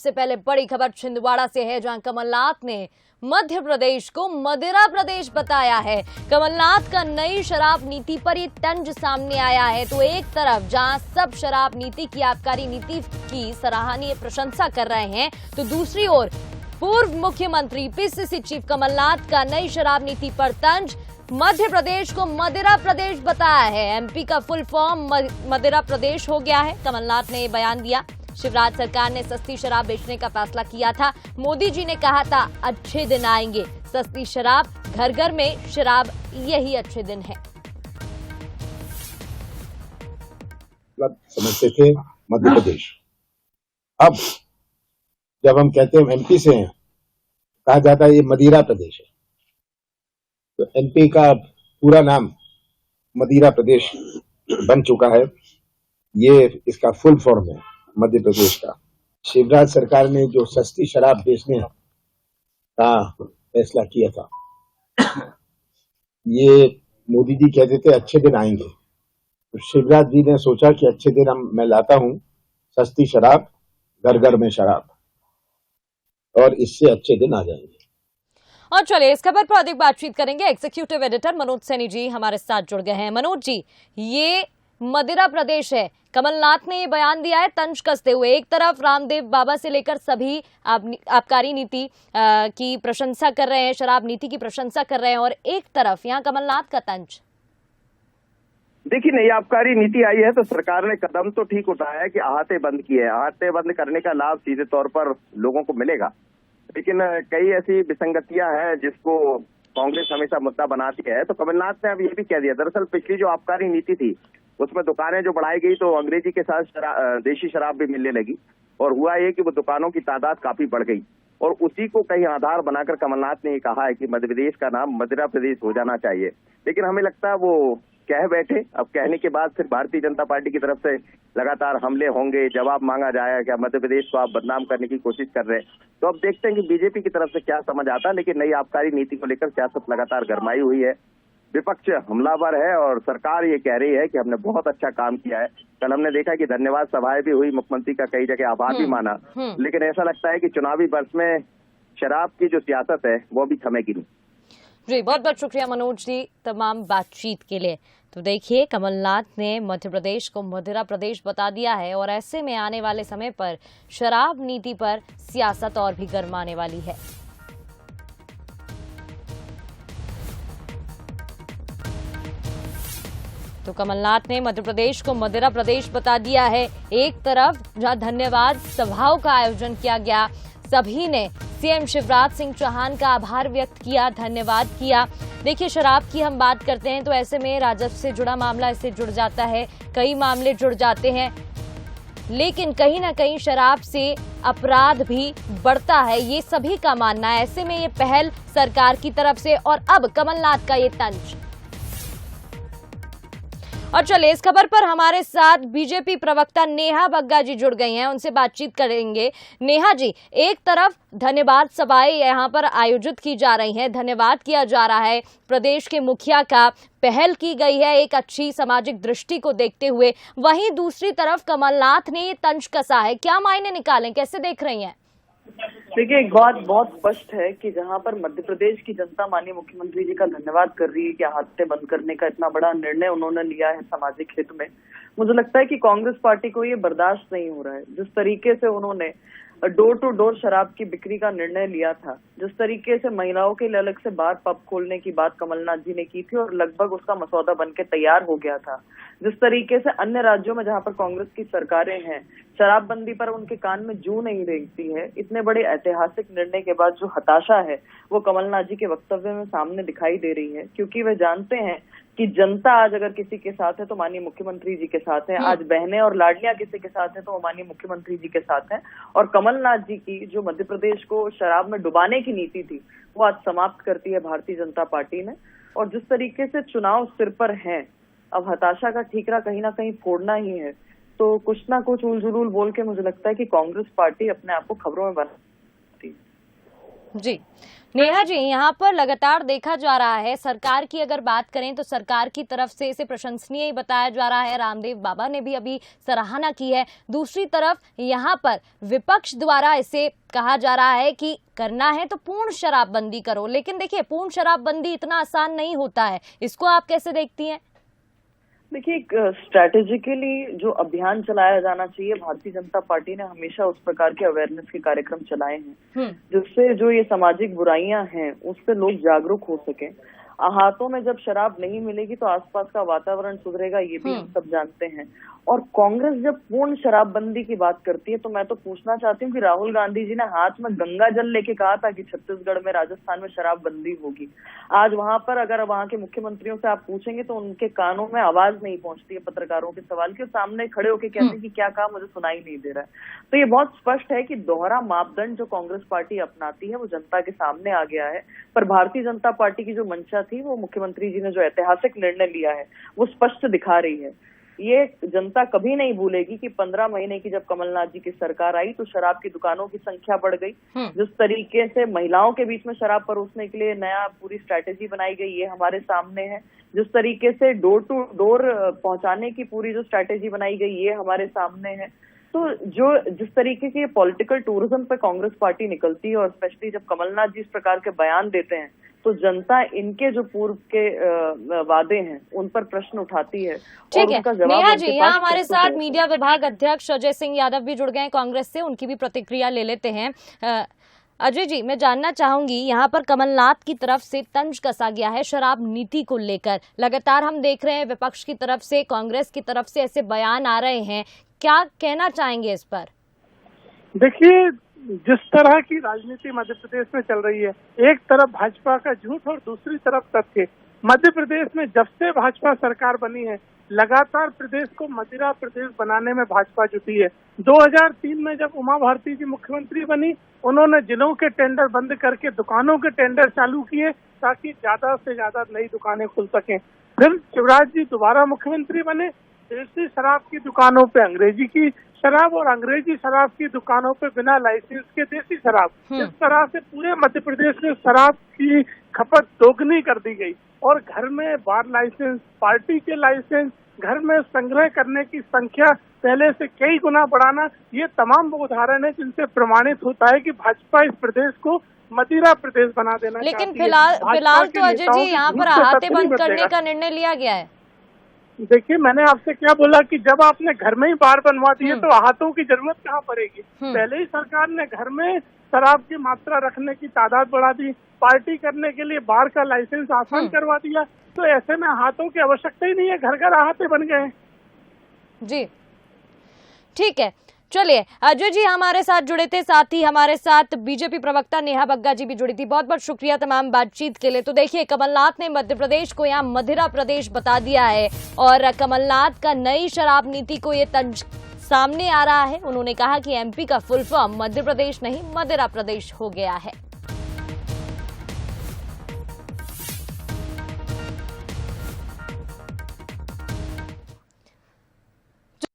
सबसे पहले बड़ी खबर छिंदवाड़ा से है, जहां कमलनाथ ने मध्य प्रदेश को मदिरा प्रदेश बताया है। कमलनाथ का नई शराब नीति पर ये तंज सामने आया है। तो एक तरफ जहां सब शराब नीति की, आबकारी नीति की सराहनीय प्रशंसा कर रहे हैं, तो दूसरी ओर पूर्व मुख्यमंत्री पीसीसी चीफ कमलनाथ का नई शराब नीति पर तंज। मध्य प्रदेश को मदिरा प्रदेश बताया है। एमपी का फुल फॉर्म मदिरा प्रदेश हो गया है। कमलनाथ ने ये बयान दिया। शिवराज सरकार ने सस्ती शराब बेचने का फैसला किया था। मोदी जी ने कहा था अच्छे दिन आएंगे, सस्ती शराब, घर घर में शराब, यही अच्छे दिन है। समझते थे मध्य प्रदेश, अब जब हम कहते हैं एमपी से हैं, कहा जाता है ये मदिरा प्रदेश है। तो एमपी का पूरा नाम मदिरा प्रदेश बन चुका है। ये इसका फुल फॉर्म है मध्य प्रदेश का। शिवराज सरकार ने जो सस्ती शराब बेचने का फैसला किया था, ये मोदी जी कहते थे अच्छे दिन आएंगे। तो शिवराज जी ने सोचा कि अच्छे दिन मैं लाता हूं, सस्ती शराब, घर घर में शराब, और इससे अच्छे दिन आ जाएंगे। और चलिए इस खबर पर अधिक बातचीत करेंगे। एग्जीक्यूटिव एडिटर मनोज सैनी जी हमारे साथ जुड़ गए हैं। मनोज जी, ये मदिरा प्रदेश है, कमलनाथ ने ये बयान दिया है तंज कसते हुए। एक तरफ रामदेव बाबा से लेकर सभी आबकारी नीति की प्रशंसा कर रहे हैं, शराब नीति की प्रशंसा कर रहे हैं, और एक तरफ यहाँ कमलनाथ का तंज। देखिए, नई आबकारी नीति आई है तो सरकार ने कदम तो ठीक उठाया है कि अहाते बंद किए हैं। अहाते बंद करने का लाभ सीधे तौर पर लोगों को मिलेगा, लेकिन कई ऐसी विसंगतियां हैं जिसको कांग्रेस हमेशा मुद्दा बनाती है। तो कमलनाथ ने अब ये भी कह दिया, दरअसल पिछली जो आबकारी नीति थी उसमें दुकानें जो बढ़ाई गई तो अंग्रेजी के साथ देशी शराब भी मिलने लगी, और हुआ ये कि वो दुकानों की तादाद काफी बढ़ गई, और उसी को कहीं आधार बनाकर कमलनाथ ने ये कहा है कि मध्य प्रदेश का नाम मदिरा प्रदेश हो जाना चाहिए। लेकिन हमें लगता है वो कह बैठे, अब कहने के बाद फिर भारतीय जनता पार्टी की तरफ से लगातार हमले होंगे, जवाब मांगा जाएगा, क्या मध्य प्रदेश को आप बदनाम करने की कोशिश कर रहे हैं। तो अब देखते हैं कि बीजेपी की तरफ से क्या समझ आता है। लेकिन नई आबकारी नीति को लेकर सियासत लगातार गरमाई हुई है, विपक्ष हमलावर है और सरकार ये कह रही है कि हमने बहुत अच्छा काम किया है। कल हमने देखा कि धन्यवाद सभाएं भी हुई, मुख्यमंत्री का कई जगह आभार भी माना, लेकिन ऐसा लगता है कि चुनावी वर्ष में शराब की जो सियासत है वो भी थमेगी नहीं। जी, बहुत बहुत शुक्रिया मनोज जी तमाम बातचीत के लिए। तो देखिए, कमलनाथ ने मध्य प्रदेश को मदिरा प्रदेश बता दिया है, और ऐसे में आने वाले समय पर शराब नीति पर सियासत और भी गरमाने वाली है। तो कमलनाथ ने मध्य प्रदेश को मदिरा प्रदेश बता दिया है। एक तरफ जहां धन्यवाद सभाओं का आयोजन किया गया, सभी ने सीएम शिवराज सिंह चौहान का आभार व्यक्त किया, धन्यवाद किया। देखिए, शराब की हम बात करते हैं तो ऐसे में राजस्व से जुड़ा मामला इससे जुड़ जाता है, कई मामले जुड़ जाते हैं, लेकिन कहीं ना कहीं शराब से अपराध भी बढ़ता है, ये सभी का मानना है। ऐसे में ये पहल सरकार की तरफ से, और अब कमलनाथ का ये तंज। और चलिए इस खबर पर हमारे साथ बीजेपी प्रवक्ता नेहा बग्गा जी जुड़ गई हैं, उनसे बातचीत करेंगे। नेहा जी, एक तरफ धन्यवाद सभाएं यहाँ पर आयोजित की जा रही हैं, धन्यवाद किया जा रहा है, प्रदेश के मुखिया का पहल की गई है एक अच्छी सामाजिक दृष्टि को देखते हुए, वहीं दूसरी तरफ कमलनाथ ने ये तंज कसा है, क्या मायने निकालें, कैसे देख रही हैं? देखिए, एक बात बहुत स्पष्ट है कि जहां पर मध्य प्रदेश की जनता माननीय मुख्यमंत्री जी का धन्यवाद कर रही है कि हादसे बंद करने का इतना बड़ा निर्णय उन्होंने लिया है सामाजिक हित में, मुझे लगता है कि कांग्रेस पार्टी को ये बर्दाश्त नहीं हो रहा है। जिस तरीके से उन्होंने डोर टू डोर शराब की बिक्री का निर्णय लिया था, जिस तरीके से महिलाओं के लिए अलग से बार पब खोलने की बात कमलनाथ जी ने की थी और लगभग उसका मसौदा बनके तैयार हो गया था, जिस तरीके से अन्य राज्यों में जहां पर कांग्रेस की सरकारें हैं शराबबंदी पर उनके कान में जू नहीं रेंगती है, इतने बड़े ऐतिहासिक निर्णय के बाद जो हताशा है वो कमलनाथ जी के वक्तव्य में सामने दिखाई दे रही है, क्योंकि वे जानते हैं कि जनता आज अगर किसी के साथ है तो माननीय मुख्यमंत्री जी के साथ है, आज बहनें और लाडलियां किसी के साथ है तो वो माननीय मुख्यमंत्री जी के साथ हैं, और कमलनाथ जी की जो मध्य प्रदेश को शराब में डुबाने की नीति थी वो आज समाप्त करती है भारतीय जनता पार्टी ने। और जिस तरीके से चुनाव सिर पर हैं, अब हताशा का ठीकरा कहीं ना कहीं फोड़ना ही है, तो कुछ ना कुछ उलझुल बोल के मुझे लगता है कि कांग्रेस पार्टी अपने आप को खबरों में बनाती है। जी नेहा जी, यहाँ पर लगातार देखा जा रहा है, सरकार की अगर बात करें तो सरकार की तरफ से इसे प्रशंसनीय ही बताया जा रहा है। रामदेव बाबा ने भी अभी सराहना की है। दूसरी तरफ यहाँ पर विपक्ष द्वारा इसे कहा जा रहा है कि करना है तो पूर्ण शराबबंदी करो, लेकिन देखिए पूर्ण शराबबंदी इतना आसान नहीं होता है। इसको आप कैसे देखती हैं? देखिए, एक स्ट्रैटेजिकली जो अभियान चलाया जाना चाहिए, भारतीय जनता पार्टी ने हमेशा उस प्रकार के अवेयरनेस के कार्यक्रम चलाए हैं जिससे जो ये सामाजिक बुराइयां हैं उससे लोग जागरूक हो सके। हाथों में जब शराब नहीं मिलेगी तो आसपास का वातावरण सुधरेगा, ये भी हम सब जानते हैं। और कांग्रेस जब पूर्ण शराबबंदी की बात करती है तो मैं तो पूछना चाहती हूँ कि राहुल गांधी जी ने हाथ में गंगा जल लेके कहा था कि छत्तीसगढ़ में, राजस्थान में शराबबंदी होगी। आज वहां पर अगर वहां के मुख्यमंत्रियों से आप पूछेंगे तो उनके कानों में आवाज नहीं पहुंचती है पत्रकारों के सवाल के, सामने खड़े होकर कहते हैं कि क्या कहा, मुझे सुनाई नहीं दे रहा है। तो ये बहुत स्पष्ट है कि दोहरा मापदंड जो कांग्रेस पार्टी अपनाती है वो जनता के सामने आ गया है। पर भारतीय जनता पार्टी की जो मंशा थी, वो मुख्यमंत्री जी ने जो ऐतिहासिक निर्णय लिया है वो स्पष्ट दिखा रही है। ये जनता कभी नहीं भूलेगी कि 15 महीने की जब कमलनाथ जी की सरकार आई तो शराब की दुकानों की संख्या बढ़ गई। जिस तरीके से महिलाओं के बीच में शराब परोसने के लिए नया पूरी स्ट्रैटेजी बनाई गई, ये हमारे सामने है। जिस तरीके से डोर टू डोर पहुंचाने की पूरी जो स्ट्रैटेजी बनाई गई, ये हमारे सामने है। तो जो जिस तरीके के पॉलिटिकल टूरिज्म पे कांग्रेस पार्टी निकलती है, और स्पेशली जब कमलनाथ जी इस प्रकार के बयान देते हैं, तो जनता इनके जो पूर्व के वादे हैं उन पर प्रश्न उठाती है। ठीक है नेहा जी, यहाँ हमारे साथ मीडिया विभाग अध्यक्ष अजय सिंह यादव भी जुड़ गए हैं कांग्रेस से, उनकी भी प्रतिक्रिया ले लेते हैं। अजय जी, मैं जानना चाहूंगी, यहाँ पर कमलनाथ की तरफ से तंज कसा गया है शराब नीति को लेकर। लगातार हम देख रहे हैं विपक्ष की तरफ से, कांग्रेस की तरफ से ऐसे बयान आ रहे हैं, क्या कहना चाहेंगे इस पर? देखिए, जिस तरह की राजनीति मध्य प्रदेश में चल रही है, एक तरफ भाजपा का झूठ और दूसरी तरफ तथ्य। मध्य प्रदेश में जब से भाजपा सरकार बनी है, लगातार प्रदेश को मदिरा प्रदेश बनाने में भाजपा जुटी है। 2003 में जब उमा भारती जी मुख्यमंत्री बनी, उन्होंने जिलों के टेंडर बंद करके दुकानों के टेंडर चालू किए ताकि ज्यादा से ज्यादा नई दुकानें खुल सकें। फिर शिवराज जी दोबारा मुख्यमंत्री बने, देसी शराब की दुकानों पे अंग्रेजी की शराब और अंग्रेजी शराब की दुकानों पे बिना लाइसेंस के देसी शराब, इस तरह से पूरे मध्य प्रदेश में शराब की खपत दोगुनी कर दी गई। और घर में बार लाइसेंस, पार्टी के लाइसेंस, घर में संग्रह करने की संख्या पहले से कई गुना बढ़ाना, ये तमाम वो उदाहरण है जिनसे प्रमाणित होता है कि भाजपा इस प्रदेश को मदिरा प्रदेश बना देना। लेकिन फिलहाल तो अजय जी यहाँ पर अहाते बंद करने का निर्णय लिया गया है। देखिए, मैंने आपसे क्या बोला कि जब आपने घर में ही बार बनवा दिए तो अहातों की जरूरत कहाँ पड़ेगी। पहले ही सरकार ने घर में शराब की मात्रा रखने की तादाद बढ़ा दी, पार्टी करने के लिए बार का लाइसेंस आसान करवा दिया, तो ऐसे में अहातों की आवश्यकता ही नहीं है, घर घर अहाते बन गए। जी ठीक है, चलिए अजय जी हमारे साथ जुड़े थे, साथ ही हमारे साथ बीजेपी प्रवक्ता नेहा बग्गा जी भी जुड़ी थी। बहुत बहुत शुक्रिया तमाम बातचीत के लिए। तो देखिए, कमलनाथ ने मध्य प्रदेश को यहाँ मदिरा प्रदेश बता दिया है और कमलनाथ का नई शराब नीति को ये तंज सामने आ रहा है। उन्होंने कहा कि एमपी का फुल फॉर्म मध्य प्रदेश नहीं, मदिरा प्रदेश हो गया है।